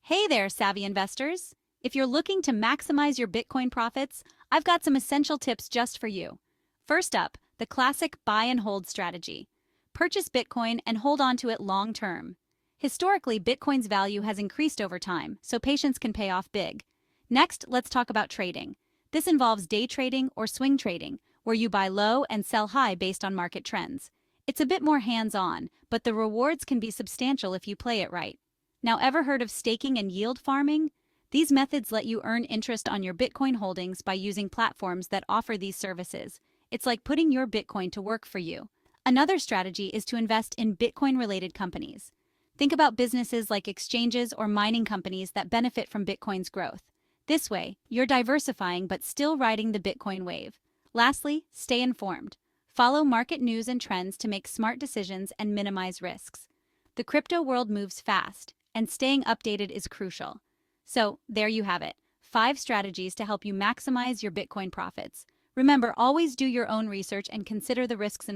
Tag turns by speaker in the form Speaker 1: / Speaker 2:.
Speaker 1: Hey there, savvy investors! If you're looking to maximize your Bitcoin profits, I've got some essential tips just for you. First up, the classic buy and hold strategy. Purchase Bitcoin and hold on to it long term. Historically, Bitcoin's value has increased over time, so patience can pay off big. Next, let's talk about trading. This involves day trading or swing trading, where you buy low and sell high based on market trends. It's a bit more hands-on, but the rewards can be substantial if you play it right. Now, ever heard of staking and yield farming? These methods let you earn interest on your Bitcoin holdings by using platforms that offer these services. It's like putting your Bitcoin to work for you. Another strategy is to invest in Bitcoin-related companies. Think about businesses like exchanges or mining companies that benefit from Bitcoin's growth. This way, you're diversifying but still riding the Bitcoin wave. Lastly, stay informed. Follow market news and trends to make smart decisions and minimize risks. The crypto world moves fast, and staying updated is crucial. So, there you have it, 5 strategies to help you maximize your Bitcoin profits. Remember, always do your own research and consider the risks involved.